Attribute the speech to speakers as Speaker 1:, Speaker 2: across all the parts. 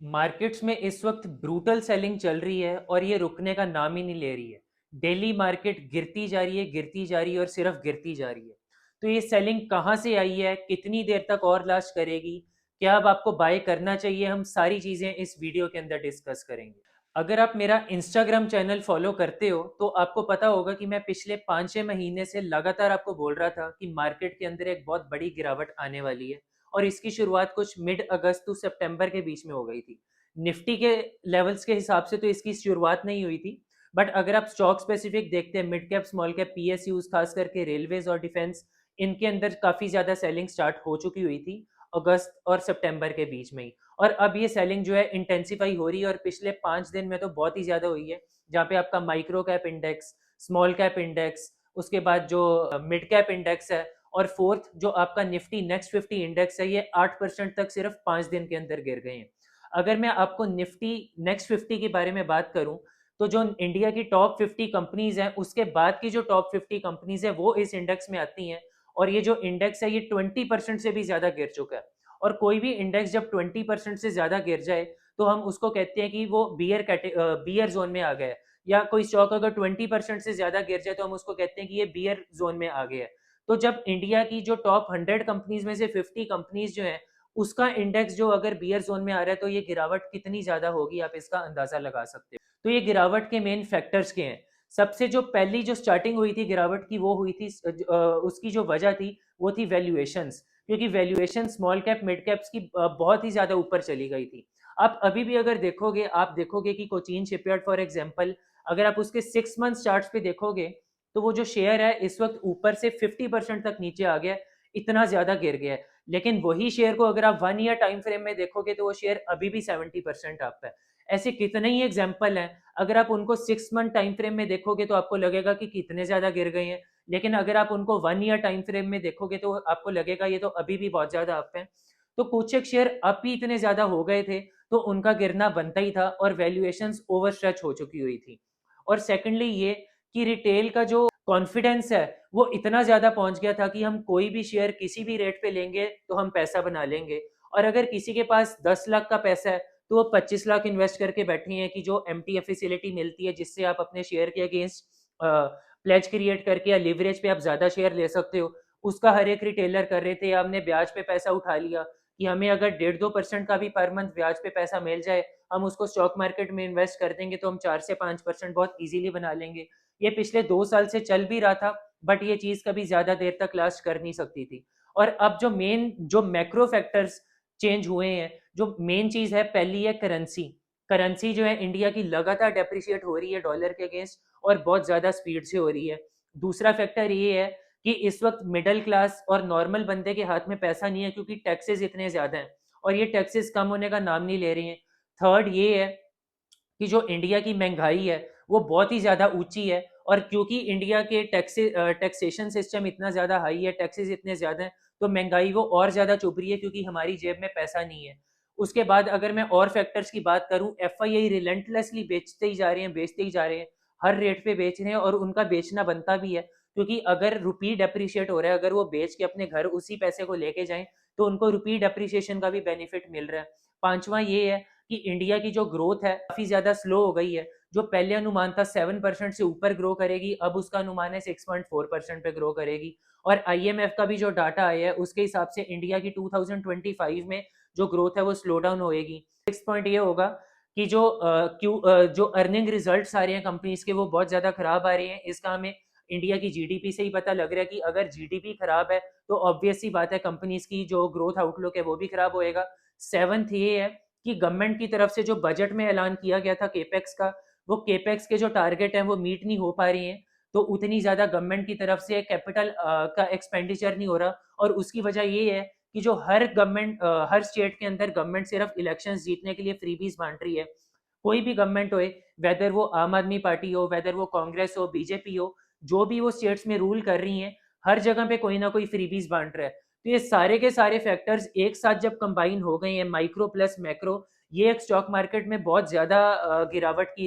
Speaker 1: Markets में इस वक्त ब्रूटल सेलिंग चल रही है और ये रुकने का नाम ही नहीं ले रही है। डेली मार्केट गिरती जा रही है, गिरती जा रही है और सिर्फ गिरती जा रही है। तो ये सेलिंग कहाँ से आई है, कितनी देर तक और लास्ट करेगी, क्या अब आपको बाय करना चाहिए, हम सारी चीज़ें इस वीडियो के अंदर डिस्कस करेंगे। अगर आप मेरा इंस्टाग्राम चैनल फॉलो करते हो तो आपको पता होगा कि मैं पिछले 5-6 महीने से लगातार आपको बोल रहा था कि मार्केट के अंदर एक बहुत बड़ी गिरावट आने वाली है। और इसकी शुरुआत कुछ मिड अगस्त टू सितंबर के बीच में हो गई थी। निफ्टी के लेवल्स के हिसाब से तो इसकी शुरुआत नहीं हुई थी, बट अगर आप स्टॉक स्पेसिफिक देखते हैं, mid cap small cap PSUs, खास करके रेलवेज और डिफेंस, इनके अंदर काफ़ी ज़्यादा सेलिंग स्टार्ट हो चुकी हुई थी अगस्त और सितंबर के बीच में ही। और अब ये सेलिंग जो है इंटेंसिफाई हो रही है और पिछले 5 दिन में तो बहुत ही ज़्यादा हुई है। जहाँ पे आपका micro cap index, small cap index, उसके बाद जो मिड कैप इंडेक्स है, और फोर्थ जो आपका निफ्टी नेक्स्ट 50 इंडेक्स है, ये 8% तक सिर्फ 5 दिन के अंदर गिर गए हैं। अगर मैं आपको निफ्टी नेक्स्ट 50 के बारे में बात करूं, तो जो इंडिया की टॉप 50 कंपनीज हैं उसके बाद की जो टॉप 50 कंपनीज है वो इस इंडेक्स में आती हैं। और ये जो इंडेक्स है ये 20% से भी ज्यादा गिर चुका है। और कोई भी इंडेक्स जब 20% से ज्यादा गिर जाए तो हम उसको कहते हैं कि वो बियर जोन में आ गया है। या कोई स्टॉक अगर 20% से ज्यादा गिर जाए तो हम उसको कहते हैं कि ये बियर जोन में आ गया है। तो जब इंडिया की जो टॉप 100 कंपनीज में से 50 कंपनीज जो हैं उसका इंडेक्स जो अगर बियर जोन में आ रहा है तो ये गिरावट कितनी ज्यादा होगी, आप इसका अंदाजा लगा सकते हो। तो ये गिरावट के मेन फैक्टर्स के हैं। सबसे जो पहली जो स्टार्टिंग हुई थी गिरावट की वो हुई थी, उसकी जो वजह थी वो थी वैल्यूएशंस। क्योंकि valuation small cap mid caps की बहुत ही ज्यादा ऊपर चली गई थी। आप अभी भी अगर देखोगे, आप देखोगे कि कोचीन शिपयार्ड फॉर एग्जांपल, अगर आप उसके 6 मंथ चार्ट्स पे देखोगे तो वो जो शेयर है इस वक्त ऊपर से 50% तक नीचे आ गया है। इतना ज्यादा गिर गया है। लेकिन वही शेयर को अगर आप 1 ईयर टाइम फ्रेम में देखोगे तो वो शेयर अभी भी 70% अप है। ऐसे कितने ही एग्जाम्पल हैं। अगर आप उनको 6 मंथ टाइम फ्रेम में देखोगे तो आपको लगेगा कि कितने ज्यादा गिर गए हैं। लेकिन अगर आप उनको 1 ईयर टाइम फ्रेम में देखोगे तो आपको लगेगा ये तो अभी भी बहुत ज्यादा अप है। तो कुछ एक शेयर अप ही इतने ज्यादा हो गए थे तो उनका गिरना बनता ही था और वैल्यूएशंस ओवर स्ट्रेच हो चुकी हुई थी। और सेकेंडली ये कि रिटेल का जो कॉन्फिडेंस है वो इतना ज्यादा पहुंच गया था कि हम कोई भी शेयर किसी भी रेट पे लेंगे तो हम पैसा बना लेंगे। और अगर किसी के पास 10 लाख का पैसा है तो वो 25 लाख इन्वेस्ट करके बैठे हैं कि जो एमटीएफ फैसिलिटी मिलती है जिससे आप अपने शेयर के अगेंस्ट प्लेज क्रिएट करके या लिवरेज पे आप ज्यादा शेयर ले सकते हो। उसका हर एक रिटेलर कर रहे थे। हमने ब्याज पे पैसा उठा लिया कि हमें अगर 1.5-2% का भी पर मंथ ब्याज पे पैसा मिल जाए, हम उसको स्टॉक मार्केट में इन्वेस्ट कर देंगे तो हम 4 से 5% बहुत इजीली बना लेंगे। ये पिछले 2 साल से चल भी रहा था, बट ये चीज कभी ज्यादा देर तक लास्ट कर नहीं सकती थी। और अब जो मैक्रो फैक्टर्स चेंज हुए हैं, जो मेन चीज है, पहली है करेंसी। करेंसी जो है इंडिया की लगातार डेप्रिशिएट हो रही है डॉलर के अगेंस्ट और बहुत ज्यादा स्पीड से हो रही है। दूसरा फैक्टर ये है कि इस वक्त मिडिल क्लास और नॉर्मल बंदे के हाथ में पैसा नहीं है क्योंकि टैक्सेस इतने ज्यादा हैं और ये टैक्सेस कम होने का नाम नहीं ले रही हैं। थर्ड ये है कि जो इंडिया की महंगाई है वो बहुत ही ज़्यादा ऊंची है। और क्योंकि इंडिया के टैक्सेशन सिस्टम इतना ज़्यादा हाई है, टैक्सेस इतने ज़्यादा हैं, तो महंगाई वो और ज़्यादा चुभ रही है क्योंकि हमारी जेब में पैसा नहीं है। उसके बाद अगर मैं और फैक्टर्स की बात करूं, एफआईआई रिलेंटलेसली बेचते ही जा रहे हैं, बेचते ही जा रहे हैं, हर रेट पे बेच रहे हैं और उनका बेचना बनता भी है। क्योंकि अगर रुपी डेप्रिशिएट हो रहा है, अगर वो बेच के अपने घर उसी पैसे को लेके जाएं तो उनको रुपी डेप्रिशिएशन का भी बेनिफिट मिल रहा है। पांचवा ये है कि इंडिया की जो ग्रोथ है काफी ज्यादा स्लो हो गई है। जो पहले अनुमान था 7% से ऊपर ग्रो करेगी, अब उसका अनुमान है 6.4% पे ग्रो करेगी। और आईएमएफ का भी जो डाटा आया है उसके हिसाब से इंडिया की 2025 में जो ग्रोथ है वो स्लो डाउन होएगी। नेक्स्ट पॉइंट ये होगा कि जो अर्निंग रिजल्ट्स आ रहे हैं कंपनीज के वो बहुत ज्यादा खराब आ रहे हैं। इसका हमें इंडिया की जीडीपी से ही पता लग रहा है कि अगर जीडीपी खराब है तो ऑब्वियस सी बात है कंपनीज की जो ग्रोथ आउटलुक है वो भी खराब होएगा। सेवंथ ये है कि गवर्नमेंट की तरफ से जो बजट में ऐलान किया गया था केपेक्स का, वो केपेक्स के जो टारगेट हैं वो मीट नहीं हो पा रही हैं। तो उतनी ज्यादा गवर्नमेंट की तरफ से कैपिटल का एक्सपेंडिचर नहीं हो रहा। और उसकी वजह ये है कि जो हर स्टेट के अंदर गवर्नमेंट सिर्फ इलेक्शंस जीतने के लिए फ्रीबीज बांट रही है। कोई भी गवर्नमेंट हो, वेदर वो आम आदमी पार्टी हो, वेदर वो कांग्रेस हो, बीजेपी हो, जो भी वो स्टेट्स में रूल कर रही हैं, हर जगह पे कोई ना कोई फ्रीबीज बांट रहा है। तो ये सारे के सारे फैक्टर्स एक साथ जब कंबाइन हो गए हैं, माइक्रो प्लस मैक्रो, ये एक स्टॉक मार्केट में बहुत ज्यादा गिरावट की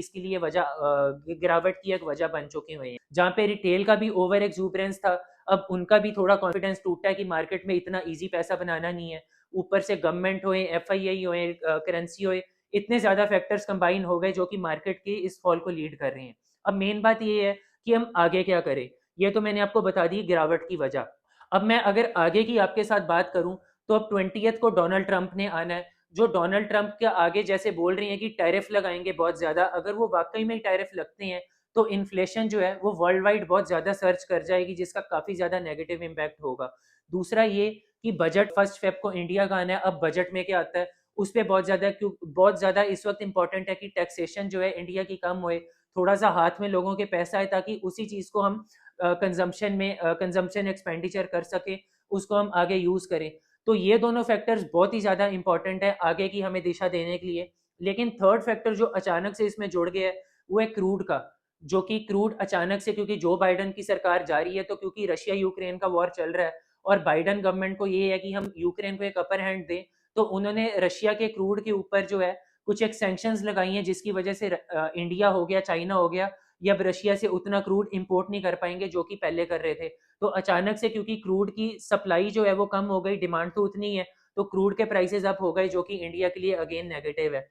Speaker 1: एक वजह बन चुके हुए हैं। जहाँ पे रिटेल का भी ओवर एक्सूबरेंस था, अब उनका भी थोड़ा कॉन्फिडेंस टूटा है कि मार्केट में इतना इजी पैसा बनाना नहीं है। ऊपर से गवर्नमेंट होए, एफआईआई होए, करेंसी होए, इतने ज़्यादा फैक्टर्स कंबाइन हो गए जो कि मार्केट की इस फॉल को लीड कर रहे हैं। अब मेन बात ये है कि हम आगे क्या करें। ये तो मैंने आपको बता दी गिरावट की वजह। अब मैं अगर आगे की आपके साथ बात करूं तो अब 20th को डोनाल्ड ट्रंप ने आना है। जो डोनाल्ड ट्रंप के आगे जैसे बोल रही हैं कि टैरिफ लगाएंगे बहुत ज़्यादा, अगर वो वाकई में टैरिफ लगते हैं तो इन्फ्लेशन जो है वो वर्ल्ड वाइड बहुत ज़्यादा सर्च कर जाएगी, जिसका काफ़ी ज़्यादा नेगेटिव इम्पैक्ट होगा। दूसरा ये कि बजट 1 फेब को इंडिया का आना है। अब बजट में क्या आता है उस पर बहुत ज़्यादा इस वक्त इंपॉर्टेंट है कि टैक्सेशन जो है इंडिया की कम होए, थोड़ा सा हाथ में लोगों के पैसा आए, ताकि उसी चीज़ को हम कंजम्पशन एक्सपेंडिचर कर सके, उसको हम आगे यूज़ करें। तो ये दोनों फैक्टर्स बहुत ही ज़्यादा इंपॉर्टेंट है आगे की हमें दिशा देने के लिए। लेकिन थर्ड फैक्टर जो अचानक से इसमें जुड़ गया है वो है क्रूड का। जो कि क्रूड अचानक से, क्योंकि जो बाइडन की सरकार जा रही है, तो क्योंकि रशिया यूक्रेन का वॉर चल रहा है और बाइडन गवर्नमेंट को ये है कि हम यूक्रेन को एक अपर हैंड दें, तो उन्होंने रशिया के क्रूड के ऊपर जो है कुछ एक सैंक्शंस लगाई हैं, जिसकी वजह से इंडिया हो गया, चाइना हो गया, ये अब रशिया से उतना क्रूड इंपोर्ट नहीं कर पाएंगे जो कि पहले कर रहे थे। तो अचानक से क्योंकि क्रूड की सप्लाई जो है वो कम हो गई, डिमांड तो उतनी है, तो क्रूड के प्राइसेस अप हो गए, जो कि इंडिया के लिए अगेन नेगेटिव है।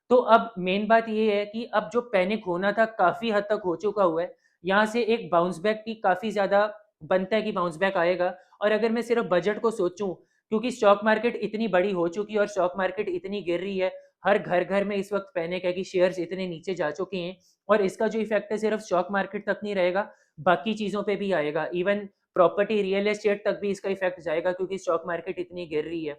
Speaker 1: तो अब मेन बात ये है कि अब जो पैनिक होना था काफ़ी हद तक हो चुका हुआ है। यहाँ से एक बाउंस बैक की काफ़ी ज़्यादा बनता है कि बाउंस बैक आएगा। और अगर मैं सिर्फ बजट को सोचूं, क्योंकि स्टॉक मार्केट इतनी बड़ी हो चुकी है और स्टॉक मार्केट इतनी गिर रही है, हर घर घर में इस वक्त पैनिक है कि शेयर्स इतने नीचे जा चुके हैं, और इसका जो इफेक्ट है सिर्फ स्टॉक मार्केट तक नहीं रहेगा, बाकी चीज़ों पे भी आएगा। इवन प्रॉपर्टी, रियल एस्टेट तक भी इसका इफेक्ट जाएगा, क्योंकि स्टॉक मार्केट इतनी गिर रही है।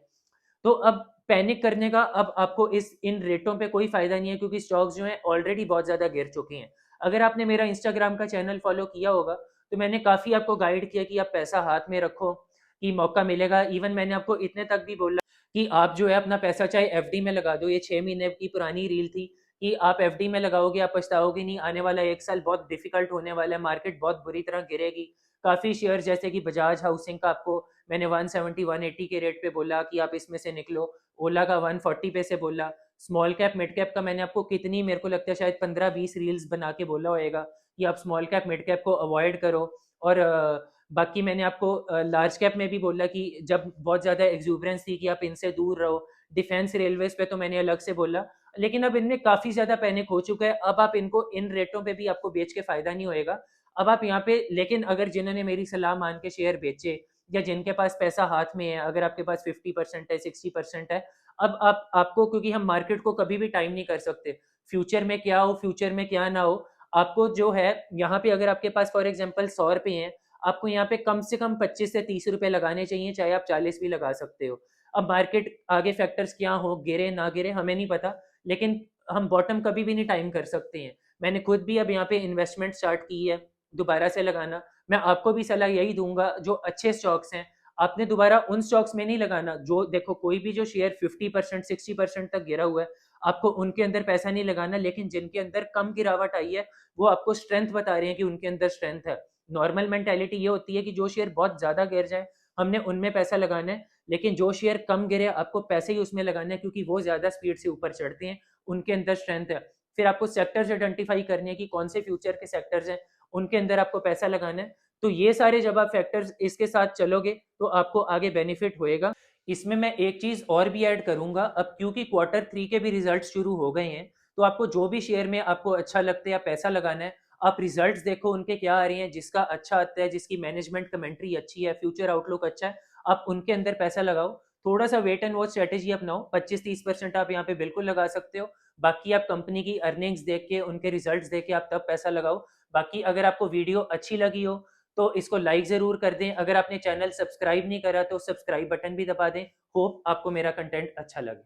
Speaker 1: तो अब पैनिक करने का अब आपको इस इन रेटों पे कोई फायदा नहीं है, क्योंकि स्टॉक्स जो हैं ऑलरेडी बहुत ज़्यादा गिर चुके हैं। अगर आपने मेरा इंस्टाग्राम का चैनल फॉलो किया होगा तो मैंने काफ़ी आपको गाइड किया कि आप पैसा हाथ में रखो कि मौका मिलेगा। इवन मैंने आपको इतने तक भी बोला कि आप जो है अपना पैसा चाहे एफडी में लगा दो। ये 6 महीने की पुरानी रील थी कि आप एफडी में लगाओगे आप पछताओगे नहीं, आने वाला 1 साल बहुत डिफिकल्ट होने वाला है, मार्केट बहुत बुरी तरह गिरेगी। काफ़ी शेयर जैसे कि बजाज हाउसिंग का आपको मैंने 170 180 के रेट पे बोला कि आप इसमें से निकलो, ओला का 140 पे से बोला, स्मॉल कैप मिड कैप का मैंने आपको कितनी, मेरे को लगता है शायद 15-20 रील्स बना के बोला होएगा कि आप स्मॉल कैप मिड कैप को अवॉइड करो। और बाकी मैंने आपको लार्ज कैप में भी बोला कि जब बहुत ज़्यादा एक्सूबरेंस थी कि आप इनसे दूर रहो। डिफेंस रेलवेज पे तो मैंने अलग से बोला। लेकिन अब इनमें काफ़ी ज़्यादा पैनिक हो चुका है, अब आप इनको इन रेटों पे भी आपको बेच के फ़ायदा नहीं होएगा। अब आप यहाँ पे, लेकिन अगर जिन्होंने मेरी सलाह मान के शेयर बेचे या जिनके पास पैसा हाथ में है, अगर आपके पास 50% है 60% है, अब आप आपको, क्योंकि हम मार्केट को कभी भी टाइम नहीं कर सकते, फ्यूचर में क्या हो फ्यूचर में क्या ना हो, आपको जो है यहाँ पे अगर आपके पास फॉर एग्जांपल 100 रुपये हैं, आपको यहाँ पे कम से कम 25 से 30 रुपए लगाने चाहिए, चाहे आप 40 भी लगा सकते हो। अब मार्केट आगे फैक्टर्स क्या हो, गिरे ना गिरे हमें नहीं पता, लेकिन हम बॉटम कभी भी नहीं टाइम कर सकते हैं। मैंने खुद भी अब यहाँ पे इन्वेस्टमेंट स्टार्ट की है दोबारा से लगाना। मैं आपको भी सलाह यही दूंगा, जो अच्छे स्टॉक्स हैं आपने दोबारा उन स्टॉक्स में नहीं लगाना। जो देखो कोई भी जो शेयर 50% 60% तक गिरा हुआ है, आपको उनके अंदर पैसा नहीं लगाना, लेकिन जिनके अंदर कम गिरावट आई है वो आपको स्ट्रेंथ बता रहे हैं कि उनके अंदर स्ट्रेंथ है। नॉर्मल मेंटेलिटी ये होती है कि जो शेयर बहुत ज्यादा गिर जाए हमने उनमें पैसा लगाना है, लेकिन जो शेयर कम गिरे आपको पैसे ही उसमें लगाना है, क्योंकि वो ज्यादा स्पीड से ऊपर चढ़ते हैं, उनके अंदर स्ट्रेंथ है। फिर आपको सेक्टर्स आइडेंटिफाई करने हैं कि कौन से फ्यूचर के सेक्टर्स हैं, उनके अंदर आपको पैसा लगाना है। तो ये सारे जब आप फैक्टर्स इसके साथ चलोगे तो आपको आगे बेनिफिट होएगा। इसमें मैं एक चीज और भी ऐड करूंगा, अब क्योंकि Q3 के भी रिजल्ट शुरू हो गए हैं, तो आपको जो भी शेयर में आपको अच्छा लगता है या पैसा लगाना है, आप रिजल्ट्स देखो उनके क्या आ रहे हैं, जिसका अच्छा आता है, जिसकी मैनेजमेंट कमेंट्री अच्छी है, फ्यूचर आउटलुक अच्छा है, आप उनके अंदर पैसा लगाओ। थोड़ा सा वेट एंड वॉच स्ट्रेटेजी अपनाओ, 25-30% आप यहाँ पे बिल्कुल लगा सकते हो। बाकी आप कंपनी की अर्निंग्स देख के, उनके रिजल्ट्स देख के आप तब पैसा लगाओ। बाकी अगर आपको वीडियो अच्छी लगी हो तो इसको लाइक ज़रूर कर दें। अगर आपने चैनल सब्सक्राइब नहीं करा तो सब्सक्राइब बटन भी दबा दें। होप आपको मेरा कंटेंट अच्छा लगे।